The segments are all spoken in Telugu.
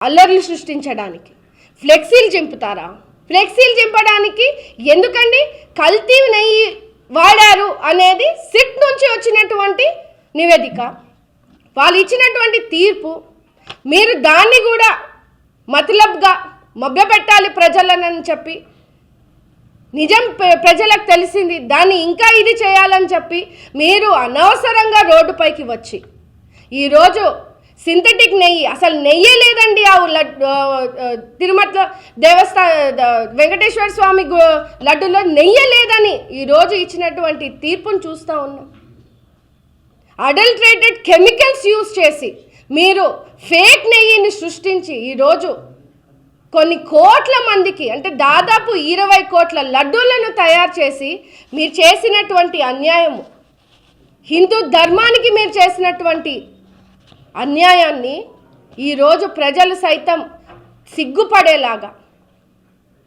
అల్లర్లు సృష్టించడానికి ఫ్లెక్సీలు చింపుతారా? ఫ్లెక్సీలు చింపడానికి ఎందుకండి? కల్తీ నెయ్యి వాడారు అనేది సిట్ నుంచి వచ్చినటువంటి నివేదిక, వాళ్ళు ఇచ్చినటువంటి తీర్పు. మీరు దాన్ని కూడా మతలబ్గా మభ్యపెట్టాలి ప్రజలనని చెప్పి, నిజం ప్రజలకు తెలిసింది, దాన్ని ఇంకా ఇది చేయాలని చెప్పి మీరు అనవసరంగా రోడ్డుపైకి వచ్చి ఈరోజు సింథటిక్ నెయ్యి, అసలు నెయ్యే లేదండి ఆ తిరుమల వెంకటేశ్వర స్వామి లడ్డులో నెయ్యే లేదని ఈరోజు ఇచ్చినటువంటి తీర్పును చూస్తూ ఉన్నాం. అడల్ట్రేటెడ్ కెమికల్స్ యూజ్ చేసి మీరు ఫేక్ నెయ్యిని సృష్టించి ఈరోజు కొన్ని కోట్ల మందికి, అంటే దాదాపు 20 కోట్ల లడ్డూలను తయారు చేసి మీరు చేసినటువంటి అన్యాయము, హిందూ ధర్మానికి మీరు చేసినటువంటి అన్యాయాన్ని ఈరోజు ప్రజలు సైతం సిగ్గుపడేలాగా,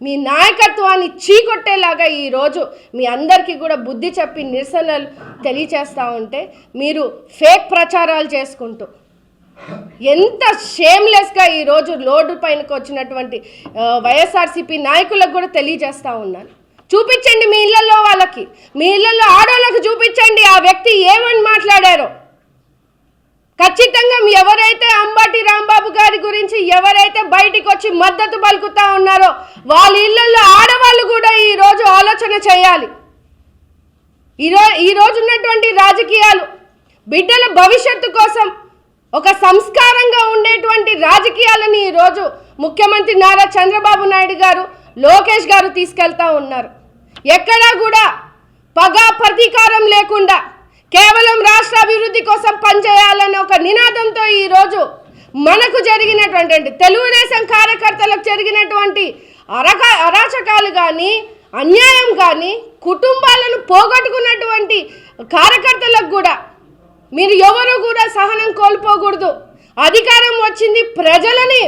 మీ నాయకత్వాన్ని చీకొట్టేలాగా ఈరోజు మీ అందరికీ కూడా బుద్ధి చెప్పి నిరసనలు తెలియచేస్తూ ఉంటే మీరు ఫేక్ ప్రచారాలు చేసుకుంటూ ఎంత షేమ్లెస్గా ఈరోజు లోడు పైనకు వచ్చినటువంటి వైఎస్ఆర్సీపీ నాయకులకు కూడా తెలియజేస్తూ ఉన్నాను. చూపించండి మీ ఇళ్లలో, వాళ్ళకి మీ ఇళ్లలో ఆడవాళ్ళకి చూపించండి ఆ వ్యక్తి ఏమని మాట్లాడారో. ఖచ్చితంగా ఎవరైతే అంబటి రాంబాబు గారి గురించి ఎవరైతే బయటికి వచ్చి మద్దతు పలుకుతా ఉన్నారో వాళ్ళ ఇళ్లలో ఆడవాళ్ళు కూడా ఈరోజు ఆలోచన చేయాలి. ఈరోజు ఉన్నటువంటి రాజకీయాలు బిడ్డల భవిష్యత్తు కోసం ఒక సంస్కారంగా ఉండేటువంటి రాజకీయాలని ఈరోజు ముఖ్యమంత్రి నారా చంద్రబాబు నాయుడు గారు, లోకేష్ గారు తీసుకెళ్తా ఉన్నారు. ఎక్కడా కూడా పగ ప్రతీకారం లేకుండా కేవలం రాష్ట్ర అభివృద్ధి కోసం పనిచేయాలనే ఒక నినాదంతో ఈరోజు మనకు జరిగినటువంటి తెలుగుదేశం కార్యకర్తలకు జరిగినటువంటి అరాచకాలు కానీ, అన్యాయం కానీ, కుటుంబాలను పోగొట్టుకున్నటువంటి కార్యకర్తలకు కూడా మీరు ఎవరు కూడా సహనం కోల్పోకూడదు. అధికారం వచ్చింది ప్రజలని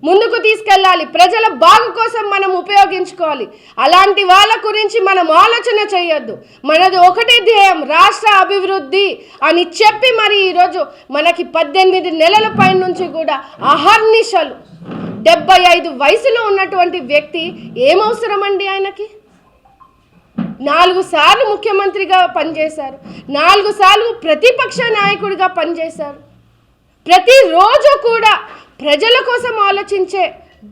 ముందుకు తీసుకెళ్ళాలి, ప్రజల బాగు కోసం మనం ఉపయోగించుకోవాలి. అలాంటి వాళ్ళ గురించి మనం ఆలోచన చేయొద్దు. మనది ఒకటే ధ్యేయం, రాష్ట్ర అభివృద్ధి అని చెప్పి మరి ఈరోజు మనకి 18 నెలల పై నుంచి కూడా అహర్నిశలు 75 వయసులో ఉన్నటువంటి వ్యక్తి ఏమవసరం అండి? ఆయనకి 4 సార్లు ముఖ్యమంత్రిగా పనిచేశారు, 4 సార్లు ప్రతిపక్ష నాయకుడిగా పనిచేశారు. ప్రతిరోజు కూడా ప్రజల కోసం ఆలోచించే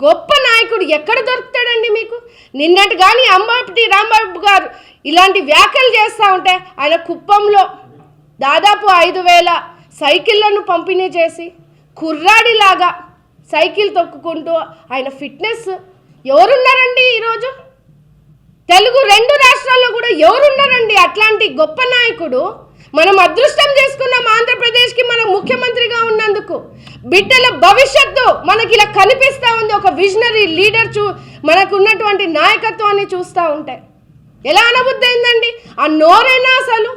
గొప్ప నాయకుడు ఎక్కడ దొరుకుతాడండి మీకు? నిన్నటి కానీ అంబటి రాంబాబు గారు ఇలాంటి వ్యాఖ్యలు చేస్తూ ఉంటే ఆయన కుప్పంలో దాదాపు 5,000 సైకిళ్లను పంపిణీ చేసి కుర్రాడిలాగా సైకిల్ తొక్కుకుంటూ ఆయన ఫిట్నెస్ ఎవరున్నారండి? ఈరోజు తెలుగు 2 రాష్ట్రాల్లో కూడా ఎవరున్నారండి అట్లాంటి గొప్ప నాయకుడు? మనం అదృష్టం చేసుకున్నాం ఆంధ్రప్రదేశ్కి మనం ముఖ్యమంత్రిగా ఉన్నందుకు. బిడ్డల భవిష్యత్తు మనకి ఇలా కనిపిస్తూ ఉంది. ఒక విజనరీ లీడర్ మనకు ఉన్నటువంటి నాయకత్వాన్ని చూస్తూ ఉంటే ఎలా అనుబుద్ధి అయిందండి? ఆ నోరైనా అసలు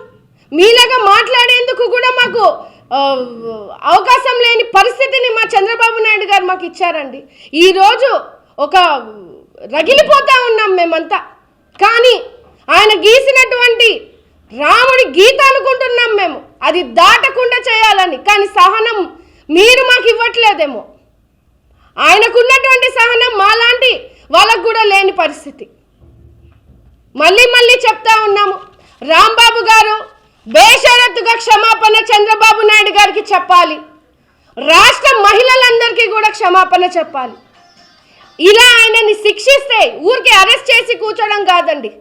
మీలాగా మాట్లాడేందుకు కూడా మాకు అవకాశం లేని పరిస్థితిని మా చంద్రబాబు నాయుడు గారు మాకు ఇచ్చారండి. ఈరోజు ఒక రగిలిపోతూ ఉన్నాం మేమంతా. కానీ ఆయన గీసినటువంటి రాముడి గీత అనుకుంటున్నాం మేము, అది దాటకుండా చేయాలని. కానీ సహనం మీరు మాకు ఇవ్వట్లేదేమో. ఆయనకున్నటువంటి సహనం మాలాంటి వాళ్ళకు కూడా లేని పరిస్థితి. మళ్ళీ చెప్తా ఉన్నాము, రాంబాబు గారు బేషరతుగా క్షమాపణ చంద్రబాబు నాయుడు గారికి చెప్పాలి, రాష్ట్ర మహిళలందరికీ కూడా క్షమాపణ చెప్పాలి. ఇలా ఆయనని శిక్షిస్తే ఊరికి అరెస్ట్ చేసి కూర్చోడం కాదండి.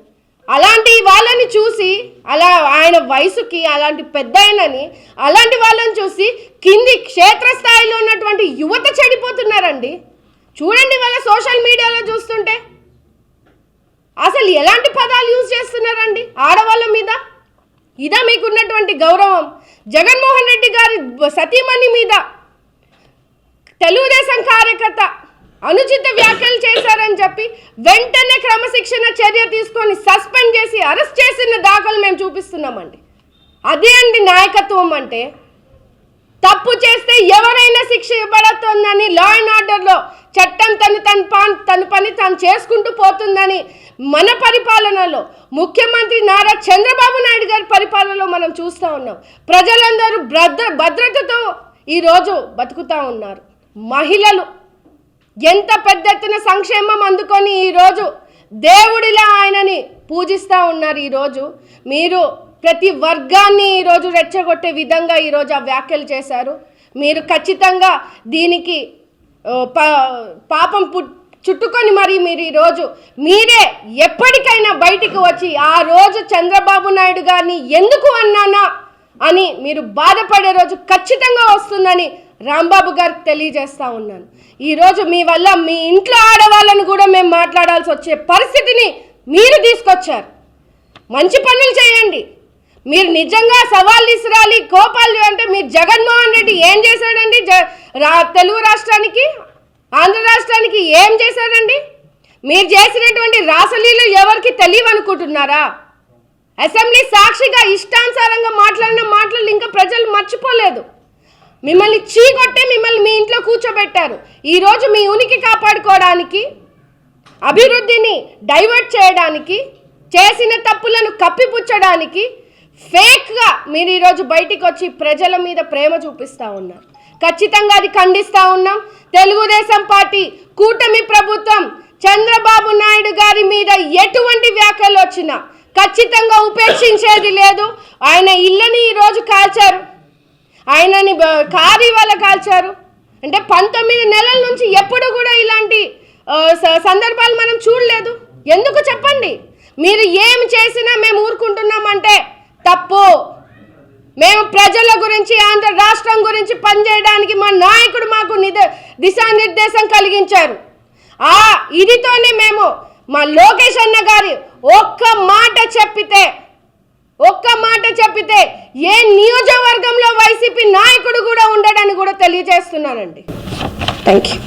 అలాంటి వాళ్ళని చూసి, అలా ఆయన వయసుకి అలాంటి పెద్ద ఆయనని, అలాంటి వాళ్ళని చూసి కింది క్షేత్రస్థాయిలో ఉన్నటువంటి యువత చెడిపోతున్నారండి. చూడండి వాళ్ళ సోషల్ మీడియాలో చూస్తుంటే అసలు ఎలాంటి పదాలు యూజ్ చేస్తున్నారండి ఆడవాళ్ళ మీద. ఇదా మీకున్నటువంటి గౌరవం? జగన్మోహన్ రెడ్డి గారి సతీమణి మీద తెలుగుదేశం కార్యకర్త అనుచిత వ్యాఖ్యలు చేశారని చెప్పి వెంటనే క్రమశిక్షణ చర్య తీసుకొని సస్పెండ్ చేసి అరెస్ట్ చేసిన దాఖలు మేము చూపిస్తున్నామండి. అదే అండి నాయకత్వం అంటే. తప్పు చేస్తే ఎవరైనా శిక్ష ఇవ్వబడుతుందని, లా అండ్ ఆర్డర్లో చట్టం తన పని తాను చేసుకుంటూ పోతుందని మన పరిపాలనలో, ముఖ్యమంత్రి నారా చంద్రబాబు నాయుడు గారి పరిపాలనలో మనం చూస్తూ ఉన్నాం. ప్రజలందరూ భద్రతతో ఈరోజు బతుకుతూ ఉన్నారు. మహిళలు ఎంత పెద్ద ఎత్తున సంక్షేమం అందుకొని ఈరోజు దేవుడిలా ఆయనని పూజిస్తూ ఉన్నారు. ఈరోజు మీరు ప్రతి వర్గాన్ని ఈరోజు రెచ్చగొట్టే విధంగా ఈరోజు ఆ వ్యాఖ్యలు చేశారు. మీరు ఖచ్చితంగా దీనికి పాపం చుట్టుకొని మరి మీరు ఈరోజు మీరే ఎప్పటికైనా బయటికి వచ్చి ఆ రోజు చంద్రబాబు నాయుడు గారిని ఎందుకు అన్నానా అని మీరు బాధపడే రోజు ఖచ్చితంగా వస్తుందని రాంబాబు గారికి తెలియజేస్తూ ఉన్నాను. ఈరోజు మీ వల్ల మీ ఇంట్లో ఆడవాళ్ళను కూడా మేము మాట్లాడాల్సి వచ్చే పరిస్థితిని మీరు తీసుకొచ్చారు. మంచి పనులు చేయండి. మీరు నిజంగా సవాళ్ళు ఇస్రాలి, కోపాలు అంటే మీరు జగన్మోహన్ రెడ్డి ఏం చేశాడండి? తెలుగు రాష్ట్రానికి, ఆంధ్ర రాష్ట్రానికి ఏం చేశాడండి? మీరు చేసినటువంటి రాసలీలు ఎవరికి తెలియవనుకుంటున్నారా? అసెంబ్లీ సాక్షిగా ఇష్టానుసారంగా మాట్లాడిన మాటలు ఇంకా ప్రజలు మర్చిపోలేదు. మిమ్మల్ని చీకొట్టి మిమ్మల్ని మీ ఇంట్లో కూర్చోబెట్టారు. ఈరోజు మీ ఉనికి కాపాడుకోవడానికి, అభివృద్ధిని డైవర్ట్ చేయడానికి, చేసిన తప్పులను కప్పిపుచ్చడానికి ఫేక్గా మీరు ఈరోజు బయటికి వచ్చి ప్రజల మీద ప్రేమ చూపిస్తూ ఉన్నారు. ఖచ్చితంగా అది ఖండిస్తూ ఉన్నాం. తెలుగుదేశం పార్టీ కూటమి ప్రభుత్వం చంద్రబాబు నాయుడు గారి మీద ఎటువంటి వ్యాఖ్యలు వచ్చినా ఖచ్చితంగా ఉపేక్షించేది లేదు. ఆయన ఇళ్ళని ఈరోజు కాల్చారు, ఆయనని కారు ఇవాళ కాల్చారు. అంటే 19 నెలల నుంచి ఎప్పుడు కూడా ఇలాంటి సందర్భాలు మనం చూడలేదు. ఎందుకు చెప్పండి? మీరు ఏం చేసినా మేము ఊరుకుంటున్నామంటే తప్పు. మేము ప్రజల గురించి, ఆంధ్ర రాష్ట్రం గురించి పనిచేయడానికి మా నాయకుడు మాకు దిశానిర్దేశం కలిగించారు. ఇదితోనే మేము మా లోకేష్ అన్న గారి ఒక్క మాట చెప్పితే ఏ నియోజకవర్గంలో వైసీపీ నాయకుడు కూడా ఉండడని కూడా తెలియజేస్తున్నానండి. Thank you.